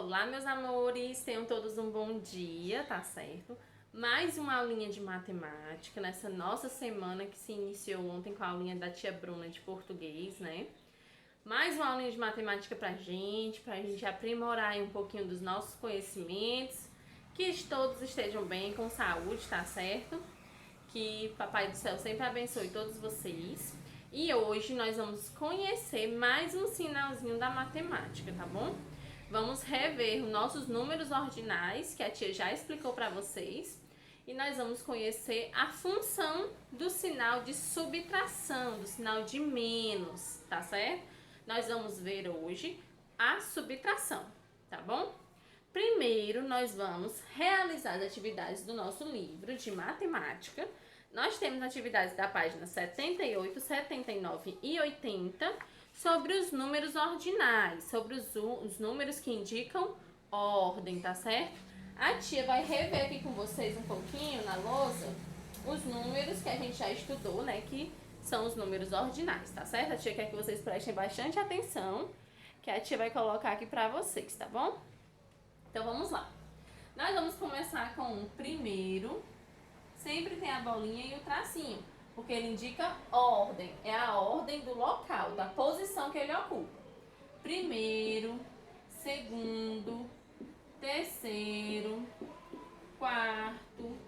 Olá, meus amores, tenham todos um bom dia, tá certo? Mais uma aulinha de matemática nessa nossa semana que se iniciou ontem com a aulinha da tia Bruna de português, né? Mais uma aulinha de matemática pra gente aprimorar aí um pouquinho dos nossos conhecimentos, que todos estejam bem, com saúde, tá certo? Que Papai do Céu sempre abençoe todos vocês. E hoje nós vamos conhecer mais um sinalzinho da matemática, tá bom? Vamos rever os nossos números ordinais, que a tia já explicou para vocês. E nós vamos conhecer a função do sinal de subtração, do sinal de menos, tá certo? Nós vamos ver hoje a subtração, tá bom? Primeiro, nós vamos realizar as atividades do nosso livro de matemática. Nós temos atividades da página 78, 79 e 80 sobre os números ordinais, sobre os números que indicam ordem, tá certo? A tia vai rever aqui com vocês um pouquinho na lousa os números que a gente já estudou, né, que são os números ordinais, tá certo? A tia quer que vocês prestem bastante atenção, que a tia vai colocar aqui pra vocês, tá bom? Então vamos lá. Nós vamos começar com o primeiro. Sempre tem a bolinha e o tracinho, porque ele indica ordem. É a ordem do local, da posição que ele ocupa. Primeiro, segundo, terceiro, quarto,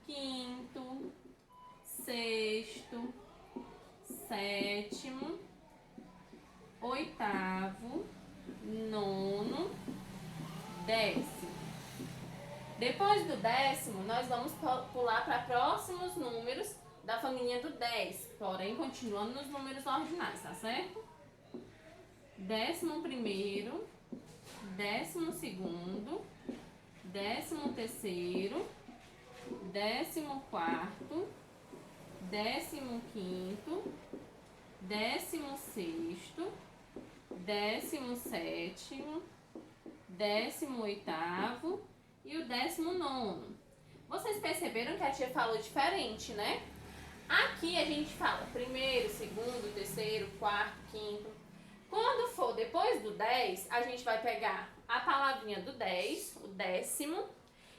quinto, sexto, sétimo, oitavo, nono, décimo. Depois do décimo, nós vamos pular para próximos números da família do 10, porém continuando nos números ordinais, tá certo? 11º, 12º, 13º, 14º, 15º, 16º, 17º, 18º e o 19º. Vocês perceberam que a tia falou diferente, né? Aqui a gente fala primeiro, segundo, terceiro, quarto, quinto. Quando for depois do 10, a gente vai pegar a palavrinha do 10, o décimo,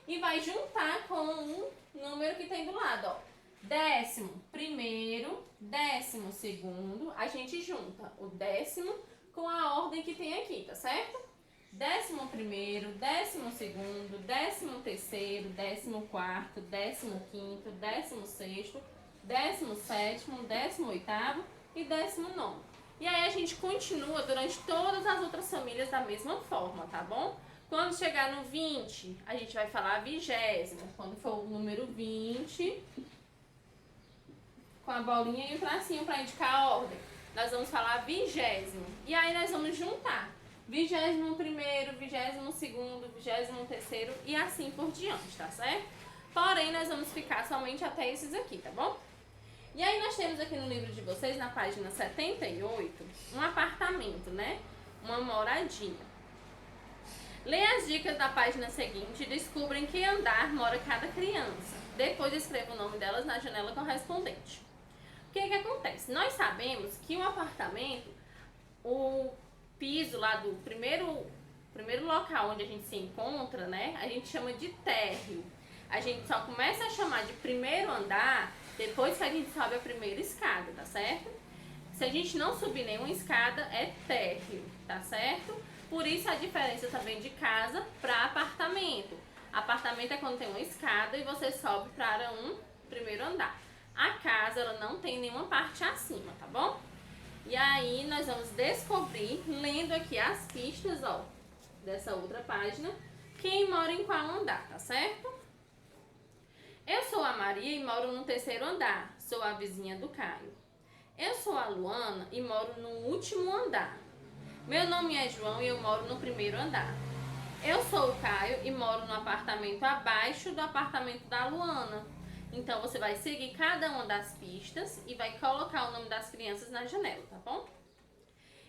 e vai juntar com o número que tem do lado, ó. 11º, 12º, a gente junta o décimo com a ordem que tem aqui, tá certo? 11º, 12º, 13º, 14º, 15º, 16º, 17º, 18º e 19º. E aí a gente continua durante todas as outras famílias da mesma forma, tá bom? Quando chegar no 20, a gente vai falar 20º. Quando for o número 20, com a bolinha e o tracinho para indicar a ordem, nós vamos falar 20º. E aí nós vamos juntar 21º, 22º, 23º e assim por diante, tá certo? Porém, nós vamos ficar somente até esses aqui, tá bom? E aí nós temos aqui no livro de vocês, na página 78, um apartamento, né? Uma moradia. Leia as dicas da página seguinte e descubra em que andar mora cada criança. Depois escreva o nome delas na janela correspondente. O que acontece? Nós sabemos que um apartamento, o piso lá do primeiro local onde a gente se encontra, né? A gente chama de térreo. A gente só começa a chamar de primeiro andar depois que a gente sobe a primeira escada, tá certo? Se a gente não subir nenhuma escada, é térreo, tá certo? Por isso a diferença também de casa para apartamento. Apartamento é quando tem uma escada e você sobe para um primeiro andar. A casa, ela não tem nenhuma parte acima, tá bom? E aí nós vamos descobrir, lendo aqui as pistas, ó, dessa outra página, quem mora em qual andar, tá certo? Eu sou a Maria e moro no terceiro andar, sou a vizinha do Caio. Eu sou a Luana e moro no último andar. Meu nome é João e eu moro no primeiro andar. Eu sou o Caio e moro no apartamento abaixo do apartamento da Luana. Então, você vai seguir cada uma das pistas e vai colocar o nome das crianças na janela, tá bom?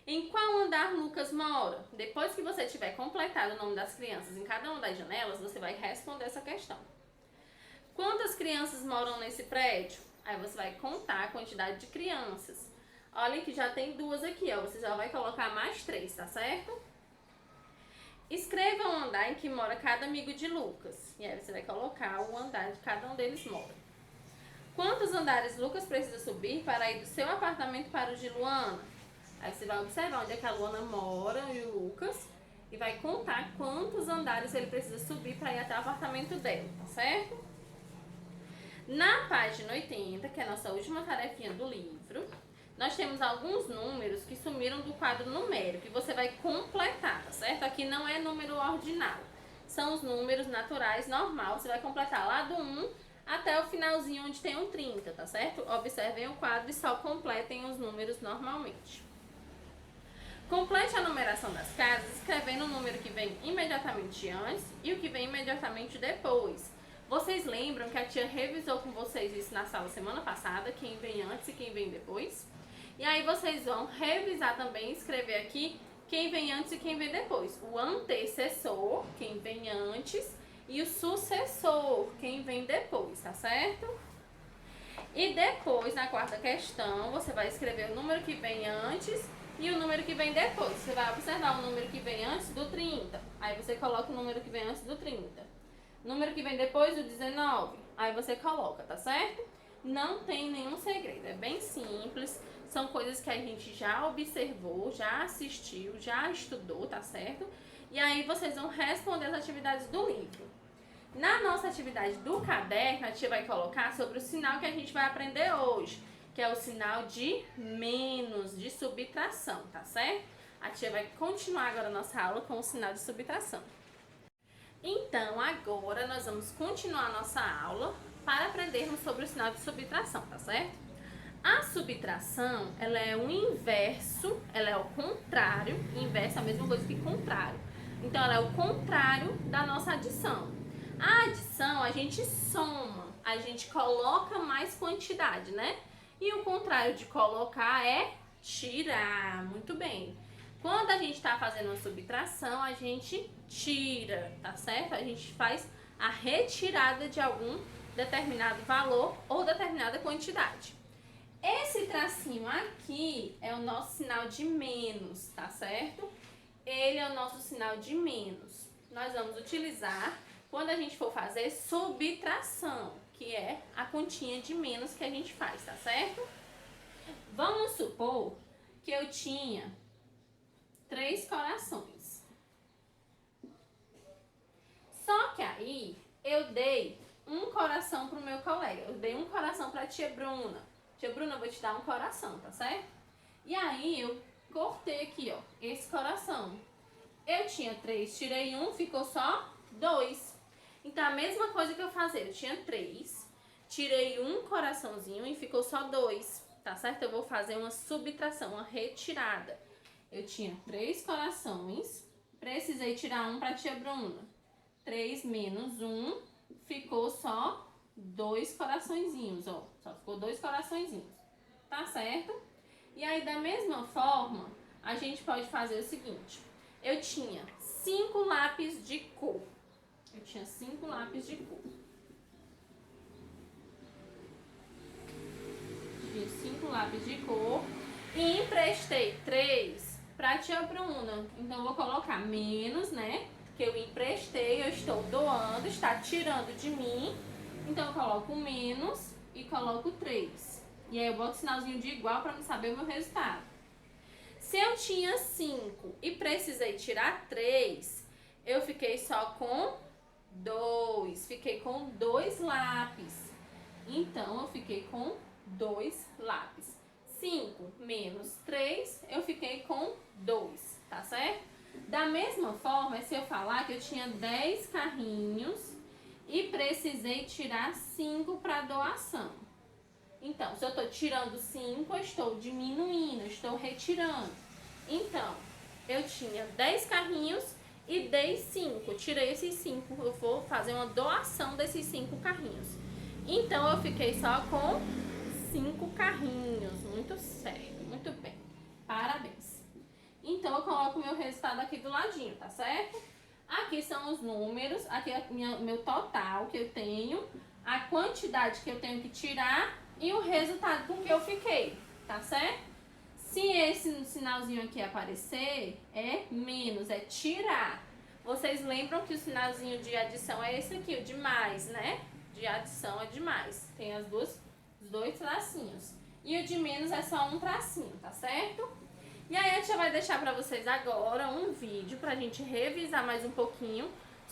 Em qual andar Lucas mora? Depois que você tiver completado o nome das crianças em cada uma das janelas, você vai responder essa questão. Quantas crianças moram nesse prédio? Aí você vai contar a quantidade de crianças. Olha que já tem 2 aqui, ó. Você já vai colocar mais 3, tá certo? Escreva andar em que mora cada amigo de Lucas. E aí você vai colocar o andar de cada um deles mora. Quantos andares Lucas precisa subir para ir do seu apartamento para o de Luana? Aí você vai observar onde é que a Luana mora e o Lucas e vai contar quantos andares ele precisa subir para ir até o apartamento dela, tá certo? Na página 80, que é a nossa última tarefinha do livro, nós temos alguns números que sumiram do quadro numérico e você vai completar, tá certo? Aqui não é número ordinal, são os números naturais normal, você vai completar lá do 1 até o finalzinho onde tem um 30, tá certo? Observem o quadro e só completem os números normalmente. Complete a numeração das casas escrevendo o número que vem imediatamente antes e o que vem imediatamente depois. Vocês lembram que a tia revisou com vocês isso na sala semana passada, quem vem antes e quem vem depois? E aí vocês vão revisar também e escrever aqui quem vem antes e quem vem depois. O antecessor, quem vem antes, e o sucessor, quem vem depois, tá certo? E depois, na quarta questão, você vai escrever o número que vem antes e o número que vem depois. Você vai observar o número que vem antes do 30. Aí você coloca o número que vem antes do 30. Número que vem depois do 19. Aí você coloca, tá certo? Não tem nenhum segredo. É bem simples. São coisas que a gente já observou, já assistiu, já estudou, tá certo? E aí vocês vão responder as atividades do livro. Na nossa atividade do caderno, a tia vai colocar sobre o sinal que a gente vai aprender hoje, que é o sinal de menos, de subtração, tá certo? A tia vai continuar agora a nossa aula com o sinal de subtração. Então, agora nós vamos continuar a nossa aula para aprendermos sobre o sinal de subtração, tá certo? A subtração, ela é o inverso, ela é o contrário, inverso é a mesma coisa que contrário. Então, ela é o contrário da nossa adição. A adição, a gente soma, a gente coloca mais quantidade, né? E o contrário de colocar é tirar. Muito bem. Quando a gente está fazendo uma subtração, a gente tira, tá certo? A gente faz a retirada de algum determinado valor ou determinada quantidade. Esse tracinho aqui é o nosso sinal de menos, tá certo? Ele é o nosso sinal de menos. Nós vamos utilizar quando a gente for fazer subtração, que é a continha de menos que a gente faz, tá certo? Vamos supor que eu tinha 3 corações. Só que aí eu dei um coração pro meu colega, eu dei um coração pra tia Bruna. Tia Bruna, eu vou te dar um coração, tá certo? E aí eu cortei aqui, ó, esse coração. Eu tinha 3, tirei 1, ficou só 2. Então, a mesma coisa que eu fazer, eu tinha 3, tirei um coraçãozinho e ficou só 2, tá certo? Eu vou fazer uma subtração, uma retirada. Eu tinha 3 corações, precisei tirar um para tia Bruna. 3 menos 1, ficou só 2 coraçõezinhos, ó. Só ficou 2 coraçõezinhos, tá certo? E aí, da mesma forma, a gente pode fazer o seguinte. Eu tinha 5 lápis de cor. Eu tinha 5 lápis de cor. Tinha 5 lápis de cor. E emprestei 3 para tia Bruna. Então, eu vou colocar menos, né? Que eu emprestei, eu estou doando, está tirando de mim. Então, eu coloco menos e coloco 3. E aí, eu boto o sinalzinho de igual para me saber o meu resultado. Se eu tinha 5 e precisei tirar 3, eu fiquei só com 2. Fiquei com 2 lápis. Então, eu fiquei com 2 lápis. 5 menos 3, eu fiquei com 2, tá certo? Da mesma forma, se eu falar que eu tinha 10 carrinhos e precisei tirar 5 para doação. Então, se eu estou tirando 5, eu estou diminuindo, eu estou retirando. Então, eu tinha 10 carrinhos e dei 5. Tirei esses 5, eu vou fazer uma doação desses 5 carrinhos. Então, eu fiquei só com 5 carrinhos. Muito certo, muito bem. Parabéns. Então, eu coloco o meu resultado aqui do ladinho, tá certo? Aqui são os números, aqui é o meu total que eu tenho, a quantidade que eu tenho que tirar e o resultado com que eu fiquei, tá certo? Se esse sinalzinho aqui aparecer, é menos, é tirar. Vocês lembram que o sinalzinho de adição é esse aqui, o de mais, né? De adição é de mais. Tem os dois tracinhos. E o de menos é só um tracinho, tá certo? E aí a tia vai deixar pra vocês agora um vídeo pra gente revisar mais um pouquinho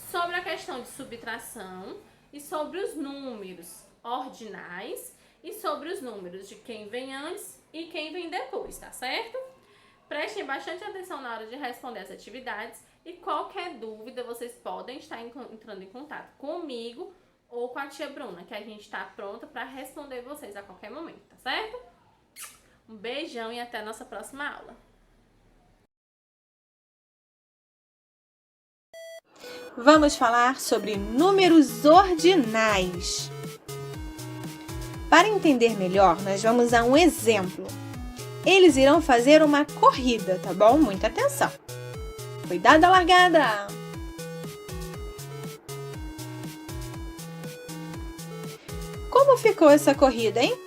sobre a questão de subtração e sobre os números ordinais e sobre os números de quem vem antes e quem vem depois, tá certo? Prestem bastante atenção na hora de responder as atividades e qualquer dúvida vocês podem estar entrando em contato comigo ou com a tia Bruna, que a gente está pronta para responder vocês a qualquer momento, tá certo? Um beijão e até a nossa próxima aula. Vamos falar sobre números ordinais. Para entender melhor, nós vamos a um exemplo. Eles irão fazer uma corrida, tá bom? Muita atenção. Cuidado da largada! Como ficou essa corrida, hein?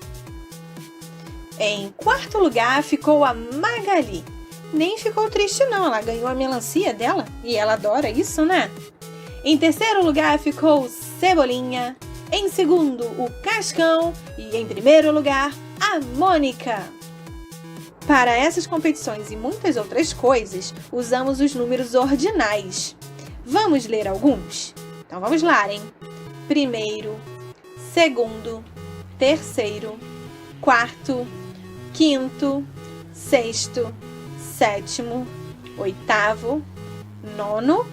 Em quarto lugar ficou a Magali. Nem ficou triste não, ela ganhou a melancia dela e ela adora isso, né? Em terceiro lugar ficou Cebolinha. Em segundo, o Cascão. E em primeiro lugar, a Mônica. Para essas competições e muitas outras coisas, usamos os números ordinais. Vamos ler alguns? Então vamos lá, hein? Primeiro, segundo, terceiro, quarto, quinto, sexto, sétimo, oitavo, nono,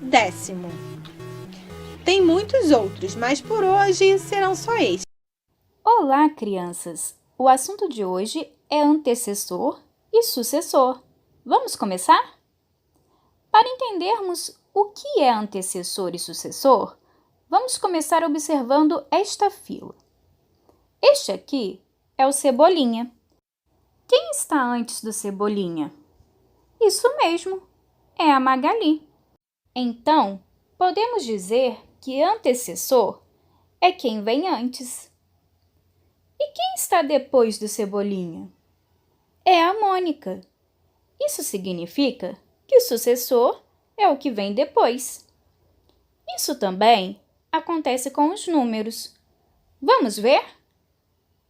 décimo. Tem muitos outros, mas por hoje serão só estes. Olá, crianças! O assunto de hoje é antecessor e sucessor. Vamos começar? Para entendermos o que é antecessor e sucessor, vamos começar observando esta fila. Este aqui é o Cebolinha. Quem está antes do Cebolinha? Isso mesmo, é a Magali. Então, podemos dizer que antecessor é quem vem antes. E quem está depois do Cebolinha? É a Mônica. Isso significa que o sucessor é o que vem depois. Isso também acontece com os números. Vamos ver?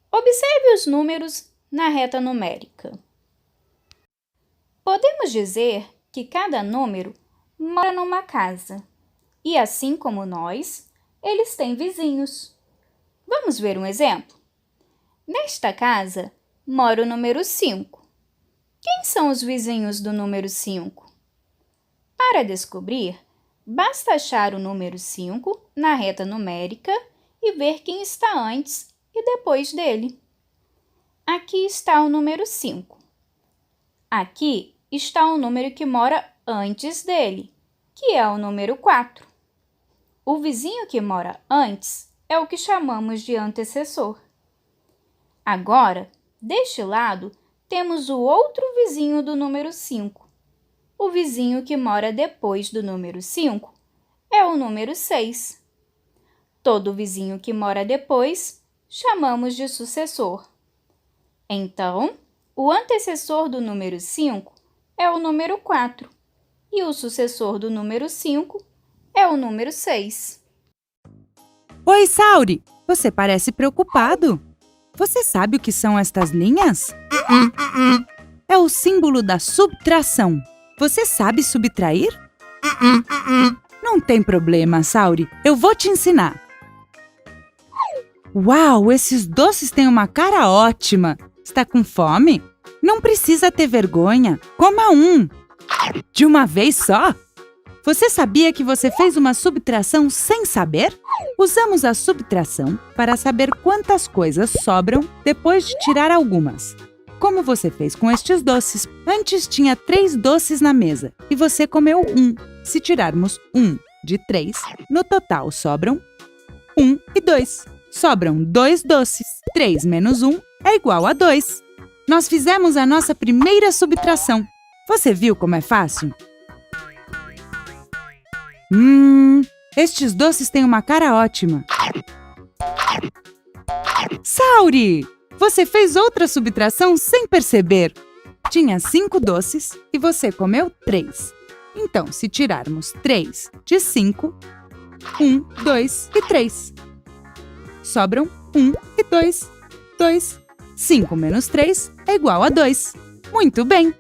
Observe os números na reta numérica. Podemos dizer que cada número mora numa casa. E assim como nós, eles têm vizinhos. Vamos ver um exemplo? Nesta casa, mora o número 5. Quem são os vizinhos do número 5? Para descobrir, basta achar o número 5 na reta numérica e ver quem está antes e depois dele. Aqui está o número 5. Aqui está o número que mora antes dele, que é o número 4. O vizinho que mora antes é o que chamamos de antecessor. Agora, deste lado, temos o outro vizinho do número 5. O vizinho que mora depois do número 5 é o número 6. Todo vizinho que mora depois chamamos de sucessor. Então, o antecessor do número 5 é o número 4 e o sucessor do número 5 é o número 6. Oi, Sauri! Você parece preocupado. Você sabe o que são estas linhas? É o símbolo da subtração. Você sabe subtrair? Não tem problema, Sauri. Eu vou te ensinar. Uau, esses doces têm uma cara ótima. Está com fome? Não precisa ter vergonha. Coma um. De uma vez só? Você sabia que você fez uma subtração sem saber? Usamos a subtração para saber quantas coisas sobram depois de tirar algumas. Como você fez com estes doces? Antes tinha 3 doces na mesa e você comeu 1. Se tirarmos 1 de 3, no total sobram 1 e 2. Sobram 2 doces. 3 menos 1 é igual a 2. Nós fizemos a nossa primeira subtração. Você viu como é fácil? Estes doces têm uma cara ótima. Sauri! Você fez outra subtração sem perceber. Tinha 5 doces e você comeu 3. Então, se tirarmos 3 de 5, 1, 2 e 3. Sobram 1 e 2. 2. 5 menos 3 é igual a 2. Muito bem!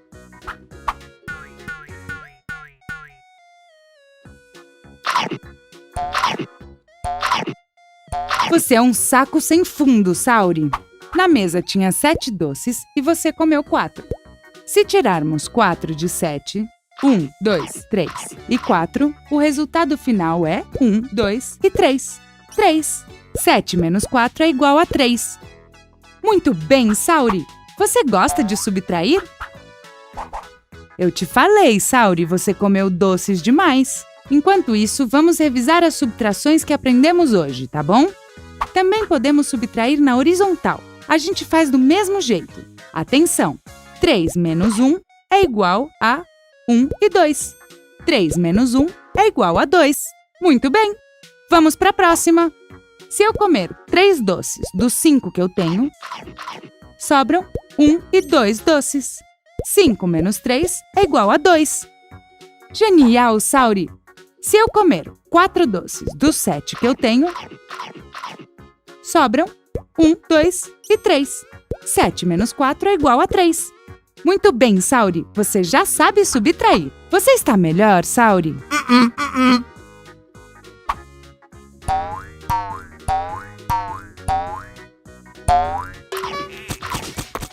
Você é um saco sem fundo, Sauri. Na mesa tinha 7 doces e você comeu 4. Se tirarmos 4 de 7, 1, 2, 3 e 4, o resultado final é 1, 2 e 3. 3. 7 menos 4 é igual a 3. Muito bem, Sauri! Você gosta de subtrair? Eu te falei, Sauri, você comeu doces demais. Enquanto isso, vamos revisar as subtrações que aprendemos hoje, tá bom? Também podemos subtrair na horizontal. A gente faz do mesmo jeito. Atenção! 3 menos 1 é igual a 1 e 2. 3 menos 1 é igual a 2. Muito bem! Vamos para a próxima! Se eu comer 3 doces dos 5 que eu tenho, sobram 1 e 2 doces. 5 menos 3 é igual a 2. Genial, Sauri! Se eu comer 4 doces dos 7 que eu tenho, sobram 1, 2 e 3. 7 menos 4 é igual a 3. Muito bem, Sauri. Você já sabe subtrair. Você está melhor, Sauri?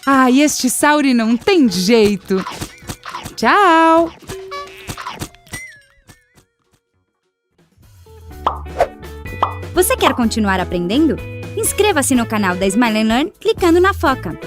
Ai, este Sauri não tem jeito. Tchau! Você quer continuar aprendendo? Inscreva-se no canal da Smile & Learn clicando na foca.